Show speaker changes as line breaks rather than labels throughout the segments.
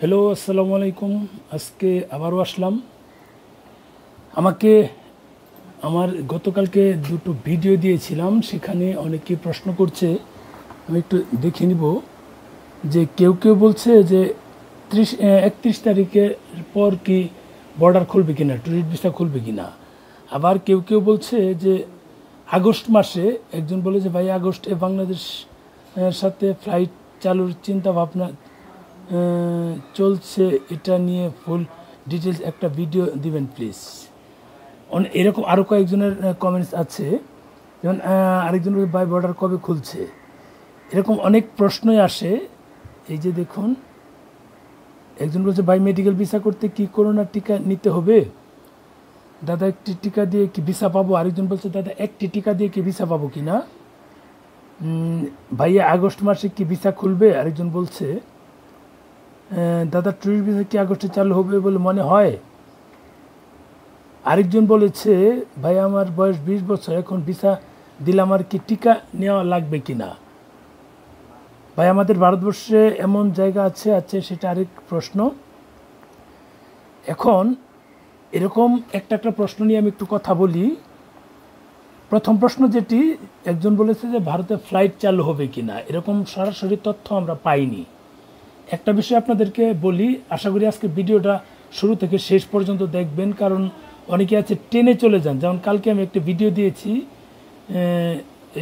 Hello, আসসালামু আলাইকুম। আজকে আবারও আসলাম। আমাকে আমার গতকালকে দুটো ভিডিও দিয়েছিলাম, সেখানে অনেকে প্রশ্ন করছে। আমি একটু দেখে নিব যে কেউ কেউ বলছে যে 31 তারিখের পর কি বর্ডার খুলবে কিনা, ট্যুরিস্ট ভিসা খুলবে কিনা। আবার কেউ কেউ বলছে যে আগস্ট মাসে, একজন বলে যে ভাই আগস্টে বাংলাদেশ সাথে ফ্লাইট চালুর চিন্তা ভাবনা চলছে, এটা নিয়ে ফুল ডিটেলস একটা ভিডিও দিবেন প্লিজ। এরকম আরও কয়েকজনের কমেন্টস আছে, যেমন আরেকজন বাই বর্ডার কবে খুলছে, এরকম অনেক প্রশ্নই আসে। এই যে দেখুন, একজন বলছে ভাই মেডিকেল ভিসা করতে কি করোনা টিকা নিতে হবে? দাদা একটি টিকা দিয়ে কি ভিসা পাবো? আরেকজন বলছে দাদা একটি টিকা দিয়ে কি ভিসা পাবো কি না? ভাইয়া আগস্ট মাসে কি ভিসা খুলবে? আরেকজন বলছে দাদা ট্যুরিস্ট ভিসা কি আগস্টে চালু হবে বলে মনে হয়? আরেকজন বলেছে ভাই আমার বয়স 20 বছর, এখন ভিসা দিলে আমার কি টিকা নেওয়া লাগবে কি না? ভাই আমাদের ভারতবর্ষে এমন জায়গা আছে সেটা আরেক প্রশ্ন। এখন এরকম একটা প্রশ্ন নিয়ে আমি একটু কথা বলি। প্রথম প্রশ্ন যেটি, একজন বলেছে যে ভারতে ফ্লাইট চালু হবে কি না, এরকম সরাসরি তথ্য আমরা পাইনি। একটা বিষয় আপনাদেরকে বলি, আশা করি আজকে ভিডিওটা শুরু থেকে শেষ পর্যন্ত দেখবেন, কারণ অনেকে আছে ট্রেনে চলে যান। যেমন কালকে আমি একটা ভিডিও দিয়েছি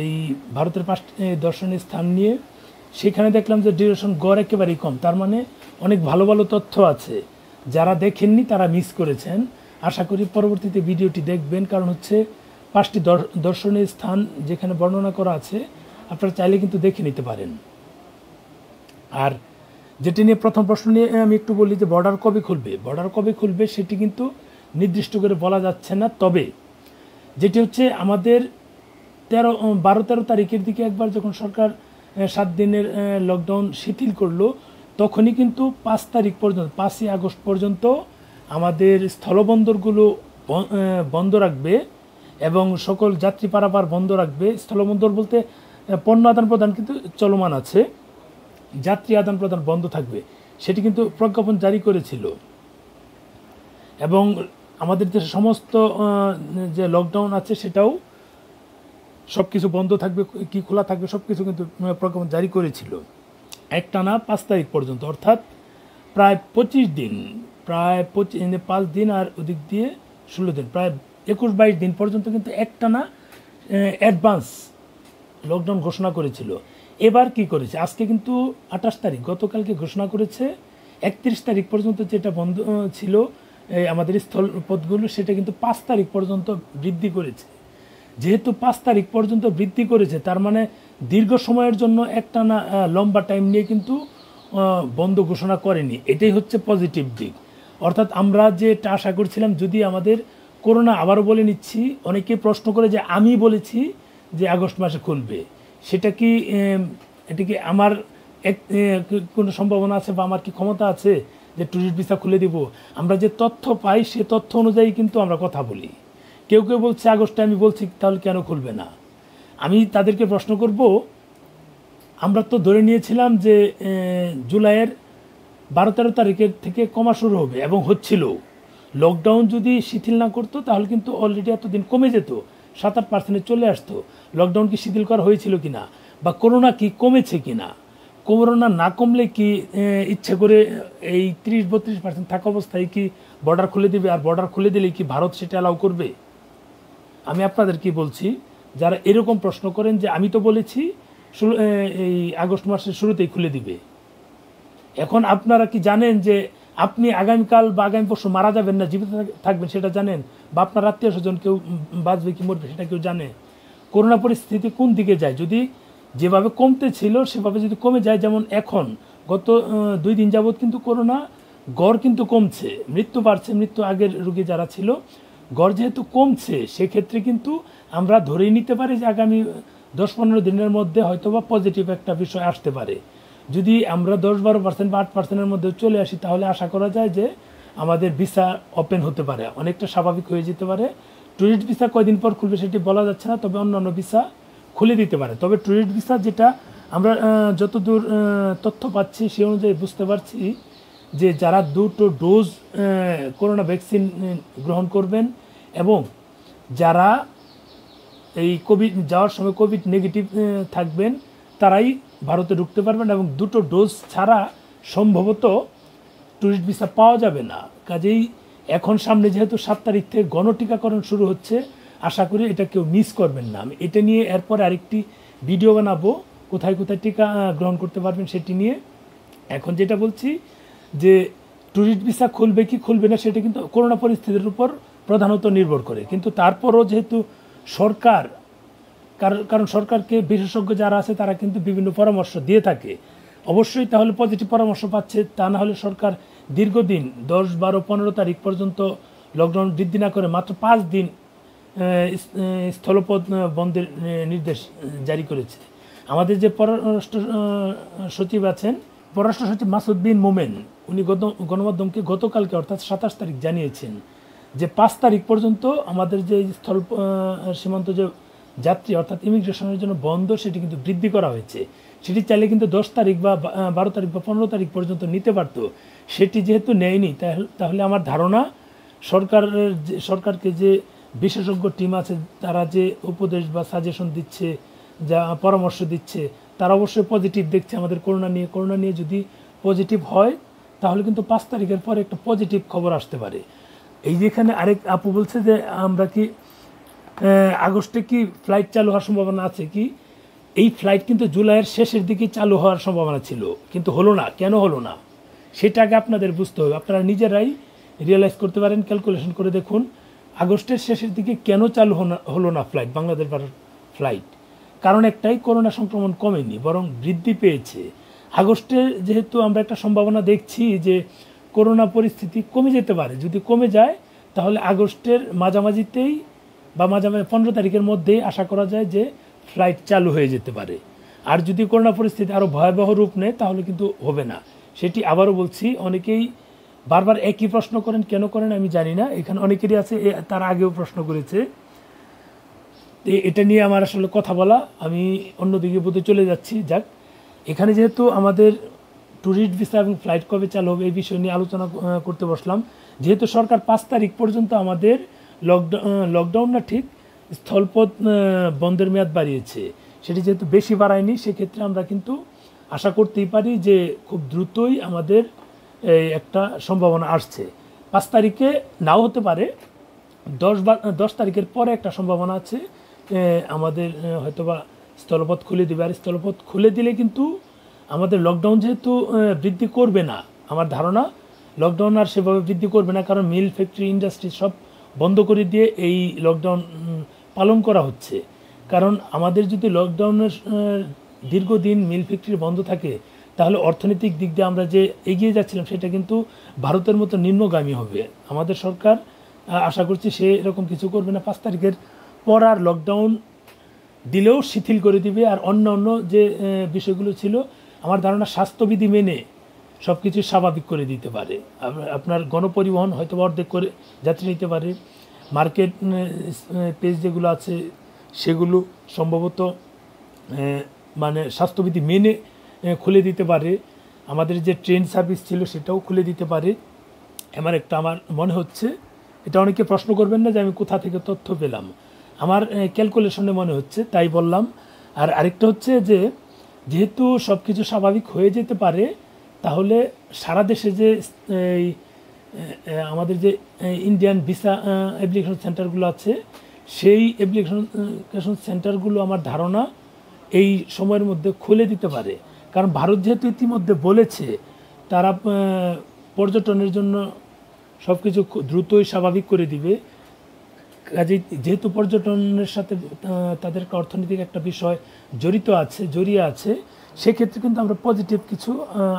এই ভারতের 5টি দর্শনীয় স্থান নিয়ে, সেখানে দেখলাম যে ডিউরেশন গড় একেবারেই কম। তার মানে অনেক ভালো ভালো তথ্য আছে, যারা দেখেননি তারা মিস করেছেন। আশা করি পরবর্তীতে ভিডিওটি দেখবেন, কারণ হচ্ছে 5টি দর্শনীয় স্থান যেখানে বর্ণনা করা আছে, আপনারা চাইলে কিন্তু দেখে নিতে পারেন। আর যেটি নিয়ে প্রথম প্রশ্ন নিয়ে আমি একটু বলি যে বর্ডার কবে খুলবে। বর্ডার কবে খুলবে সেটি কিন্তু নির্দিষ্ট করে বলা যাচ্ছে না। তবে যেটি হচ্ছে আমাদের 12-13 তারিখের দিকে একবার যখন সরকার 7 দিনের লকডাউন শিথিল করলো, তখনই কিন্তু 5 তারিখ পর্যন্ত, 5ই আগস্ট পর্যন্ত আমাদের স্থলবন্দরগুলো বন্ধ রাখবে এবং সকল যাত্রী পারাপার বন্ধ রাখবে। স্থলবন্দর বলতে পণ্য আদান প্রদান কিন্তু চলমান আছে, যাত্রী আদান প্রদান বন্ধ থাকবে, সেটি কিন্তু প্রজ্ঞাপন জারি করেছিল। এবং আমাদের যে সমস্ত যে লকডাউন আছে সেটাও সব কিছু বন্ধ থাকবে কি খোলা থাকবে সব কিছু কিন্তু প্রজ্ঞাপন জারি করেছিল একটানা 5 তারিখ পর্যন্ত, অর্থাৎ প্রায় 25 দিন, প্রায় 5 দিন আর ওদিক দিয়ে 16 দিন, প্রায় 21-22 দিন পর্যন্ত কিন্তু একটানা অ্যাডভান্স লকডাউন ঘোষণা করেছিল। এবার কি করেছে, আজকে কিন্তু 28 তারিখ, গতকালকে ঘোষণা করেছে 31 তারিখ পর্যন্ত যেটা বন্ধ ছিল আমাদের স্থলপথগুলো, সেটা কিন্তু 5 তারিখ পর্যন্ত বৃদ্ধি করেছে। যেহেতু 5 তারিখ পর্যন্ত বৃদ্ধি করেছে, তার মানে দীর্ঘ সময়ের জন্য একটানা লম্বা টাইম নিয়ে কিন্তু বন্ধ ঘোষণা করেনি। এটাই হচ্ছে পজিটিভ দিক। অর্থাৎ আমরা যেটা আশা করছিলাম, যদি আমাদের করোনা, আবারও বলে নিচ্ছি, অনেকে প্রশ্ন করে যে আমি বলেছি যে আগস্ট মাসে খুলবে, সেটা কি এটা কি আমার কোনো সম্ভাবনা আছে বা আমার কি ক্ষমতা আছে যে ট্যুরিস্ট ভিসা খুলে দিব? আমরা যে তথ্য পাই সে তথ্য অনুযায়ী কিন্তু আমরা কথা বলি। কেউ কেউ বলছে আগস্টে, আমি বলছি তাহলে কেন খুলবে না? আমি তাদেরকে প্রশ্ন করব, আমরা তো ধরে নিয়েছিলাম যে জুলাইয়ের 12-13 তারিখের থেকে কমা শুরু হবে এবং হচ্ছিল। লকডাউন যদি শিথিল না করতো তাহলে কিন্তু অলরেডি এতদিন কমে যেত, 7-8% চলে আসতো। লকডাউন কি শিথিল করা হয়েছিল কিনা, বা করোনা কি কমেছে কিনা? করোনা না কমলে কি ইচ্ছে করে এই 30-32% থাকা অবস্থায় কি বর্ডার খুলে দিবে? আর বর্ডার খুলে দিলে কি ভারত সেটা অ্যালাউ করবে? আমি আপনাদের কি বলছি, যারা এরকম প্রশ্ন করেন যে আমি তো বলেছি এই আগস্ট মাসের শুরুতেই খুলে দিবে, এখন আপনারা কি জানেন যে আপনি আগামীকাল বা আগামী পরশু মারা যাবেন না জীবিত থাকবেন সেটা জানেন? বা আপনার আত্মীয় স্বজন কেউ বাঁচবে কি মরবে সেটা কেউ জানে? করোনা পরিস্থিতি কোন দিকে যায়, যদি যেভাবে কমতে ছিল সেভাবে যদি কমে যায়, যেমন এখন গত 2 দিন যাবৎ কিন্তু করোনা গড় কিন্তু কমছে, মৃত্যু বাড়ছে, মৃত্যু আগের রোগী যারা ছিল, গড় যেহেতু কমছে, সেক্ষেত্রে কিন্তু আমরা ধরেই নিতে পারি যে আগামী 10-15 দিনের মধ্যে হয়তোবা পজিটিভ একটা বিষয় আসতে পারে। যদি আমরা 10-12% বা 8%-এর মধ্যে চলে আসি, তাহলে আশা করা যায় যে আমাদের ভিসা ওপেন হতে পারে, অনেকটা স্বাভাবিক হয়ে যেতে পারে। ট্যুরিস্ট ভিসা কয়দিন পর খুলবে সেটি বলা যাচ্ছে না, তবে অন্যান্য ভিসা খুলে দিতে পারে। তবে ট্যুরিস্ট ভিসা যেটা আমরা যতদূর তথ্য পাচ্ছি সে অনুযায়ী বুঝতে পারছি যে যারা দুটো ডোজ করোনা ভ্যাকসিন গ্রহণ করবেন এবং যারা এই কোভিড যাওয়ার সময় কোভিড নেগেটিভ থাকবেন তারাই ভারতে ঢুকতে পারবেন এবং দুটো ডোজ ছাড়া সম্ভবত ট্যুরিস্ট ভিসা পাওয়া যাবে না। কাজেই এখন সামনে যেহেতু 7 তারিখ থেকে গণটিকাকরণ শুরু হচ্ছে, আশা করি এটা কেউ মিস করবেন না। আমি এটা নিয়ে এরপরে আরেকটি ভিডিও বানাবো কোথায় কোথায় টিকা গ্রহণ করতে পারবেন সেটি নিয়ে। এখন যেটা বলছি যে ট্যুরিস্ট ভিসা খুলবে কি খুলবে না সেটা কিন্তু করোনা পরিস্থিতির উপর প্রধানত নির্ভর করে, কিন্তু তারপরও যেহেতু সরকার কারণ সরকারকে বিশেষজ্ঞ যারা আছে তারা কিন্তু বিভিন্ন পরামর্শ দিয়ে থাকে, অবশ্যই তাহলে পজিটিভ পরামর্শ পাচ্ছে। তা না হলে সরকার দীর্ঘদিন 10, 12, 15 তারিখ পর্যন্ত লকডাউন বৃদ্ধি না করে মাত্র 5 দিন স্থলপথ বন্ধের নির্দেশ জারি করেছে। আমাদের যে পররাষ্ট্র সচিব আছেন, পররাষ্ট্র সচিব মাসুদ বিন মোমেন, উনি গণমাধ্যমকে গতকালকে অর্থাৎ 27 তারিখ জানিয়েছেন যে 5 তারিখ পর্যন্ত আমাদের যে স্থল সীমান্ত যে যাত্রী অর্থাৎ ইমিগ্রেশনের জন্য বন্ধ সেটি কিন্তু বৃদ্ধি করা হয়েছে। সেটি চাইলে কিন্তু 10 তারিখ বা 12 তারিখ বা 15 তারিখ পর্যন্ত নিতে পারত। সেটি যেহেতু নেয়নি তাহলে আমার ধারণা সরকারকে যে বিশেষজ্ঞ টিম আছে তারা যে উপদেশ বা সাজেশন দিচ্ছে, যা পরামর্শ দিচ্ছে, তারা অবশ্যই পজিটিভ দেখছে আমাদের করোনা নিয়ে যদি পজিটিভ হয় তাহলে কিন্তু 5 তারিখের পরে একটা পজিটিভ খবর আসতে পারে। এই যেখানে আরেক আপু বলছে যে আমরা কি আগস্টে কি ফ্লাইট চালু হওয়ার সম্ভাবনা আছে কি? এই ফ্লাইট কিন্তু জুলাইয়ের শেষের দিকে চালু হওয়ার সম্ভাবনা ছিল, কিন্তু হলো না। কেন হলো না সেটা আগে আপনাদের বুঝতে হবে। আপনারা নিজেরাই রিয়েলাইজ করতে পারেন, ক্যালকুলেশন করে দেখুন আগস্টের শেষের দিকে কেন চালু হলো না ফ্লাইট, বাংলাদেশ ভারত ফ্লাইট। কারণ একটাই, করোনা সংক্রমণ কমেনি বরং বৃদ্ধি পেয়েছে। আগস্টে যেহেতু আমরা একটা সম্ভাবনা দেখছি যে করোনা পরিস্থিতি কমে যেতে পারে, যদি কমে যায় তাহলে আগস্টের মাঝামাঝিতেই বা 15 তারিখের মধ্যেই আশা করা যায় যে ফ্লাইট চালু হয়ে যেতে পারে। আর যদি করোনা পরিস্থিতি আরও ভয়াবহ রূপ নেয় তাহলে কিন্তু হবে না। সেটি আবারও বলছি, অনেকেই বারবার একই প্রশ্ন করেন, কেন করেন আমি জানি না। এখানে অনেকেরই আছে তার আগেও প্রশ্ন করেছে, এটা নিয়ে আমার আসলে কথা বলা, আমি অন্যদিকে বোধহয় চলে যাচ্ছি। যাক, এখানে যেহেতু আমাদের ট্যুরিস্ট ভিসা এবং ফ্লাইট কবে চালু হবে এই বিষয় নিয়ে আলোচনা করতে বসলাম। যেহেতু সরকার 5 তারিখ পর্যন্ত আমাদের লকডাউন না ঠিক স্থলপথ বন্ধের মেয়াদ বাড়িয়েছে, সেটি যেহেতু বেশি বাড়ায়নি, সেক্ষেত্রে আমরা কিন্তু আশা করতেই পারি যে খুব দ্রুতই আমাদের একটা সম্ভাবনা আসছে। 5 তারিখে নাও হতে পারে, 10 তারিখের পরে একটা সম্ভাবনা আছে আমাদের হয়তোবা স্থলপথ খুলে দেবে। আর স্থলপথ খুলে দিলে কিন্তু আমাদের লকডাউন যেহেতু বৃদ্ধি করবে না, আমার ধারণা লকডাউন আর সেভাবে বৃদ্ধি করবে না, কারণ মিল, ফ্যাক্টরি, ইন্ডাস্ট্রি সব বন্ধ করে দিয়ে এই লকডাউন পালন করা হচ্ছে। কারণ আমাদের যদি লকডাউনের দীর্ঘদিন মিল ফ্যাক্টরি বন্ধ থাকে তাহলে অর্থনৈতিক দিক দিয়ে আমরা যে এগিয়ে যাচ্ছিলাম সেটা কিন্তু ভারতের মতো নিম্নগামী হবে। আমাদের সরকার আশা করছি সে এরকম কিছু করবে না। 5 তারিখের পর আর লকডাউন দিলেও শিথিল করে দিবে। আর অন্য যে বিষয়গুলো ছিল আমার ধারণা স্বাস্থ্যবিধি মেনে সব কিছু স্বাভাবিক করে দিতে পারে। আপনার গণপরিবহন হয়তো অর্ধেক করে যাত্রী নিতে পারে, মার্কেট পেজ যেগুলো আছে সেগুলো সম্ভবত মানে স্বাস্থ্যবিধি মেনে খুলে দিতে পারে। আমাদের যে ট্রেন সার্ভিস ছিল সেটাও খুলে দিতে পারে। আমার মনে হচ্ছে, এটা অনেকে প্রশ্ন করবেন না যে আমি কোথা থেকে তথ্য পেলাম, আমার ক্যালকুলেশনে মনে হচ্ছে, তাই বললাম। আর আরেকটা হচ্ছে যে যেহেতু সব কিছু স্বাভাবিক হয়ে যেতে পারে তাহলে সারা দেশে যে আমাদের যে ইন্ডিয়ান ভিসা অ্যাপ্লিকেশন সেন্টারগুলো আছে সেই অ্যাপ্লিকেশন সেন্টারগুলো আমার ধারণা এই সময়ের মধ্যে খুলে দিতে পারে। কারণ ভারত যেহেতু ইতিমধ্যে বলেছে তারা পর্যটনের জন্য সব কিছু দ্রুতই স্বাভাবিক করে দিবে, কাজেই যেহেতু পর্যটনের সাথে তাদের অর্থনৈতিক একটা বিষয় জড়িয়ে আছে, সেক্ষেত্রে কিন্তু আমরা পজিটিভ কিছু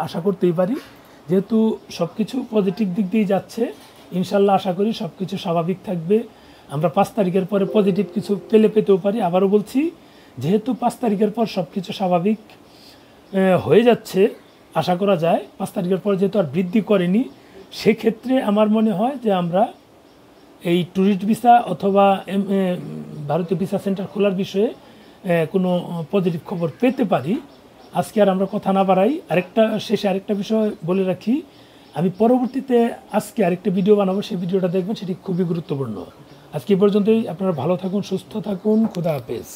আশা করতেই পারি। যেহেতু সব কিছু পজিটিভ দিক দিয়ে যাচ্ছে, ইনশাল্লাহ আশা করি সব কিছু স্বাভাবিক থাকবে। আমরা 5 তারিখের পরে পজিটিভ কিছু পেতেও পারি। আবারও বলছি, যেহেতু 5 তারিখের পর সব কিছু স্বাভাবিক হয়ে যাচ্ছে, আশা করা যায় 5 তারিখের পর যেহেতু আর বৃদ্ধি করেনি, সেক্ষেত্রে আমার মনে হয় যে আমরা এই ট্যুরিস্ট ভিসা অথবা ভারতীয় ভিসা সেন্টার খোলার বিষয়ে কোনো পজিটিভ খবর পেতে পারি। আজকে আর আমরা কথা না বাড়াই, শেষে আরেকটা বিষয় বলে রাখি, আমি পরবর্তীতে আজকে আরেকটা ভিডিও বানাবো, সেই ভিডিওটা দেখবেন, সেটি খুবই গুরুত্বপূর্ণ। আজকে এই পর্যন্তই। আপনারা ভালো থাকুন, সুস্থ থাকুন, খোদা হাফেজ।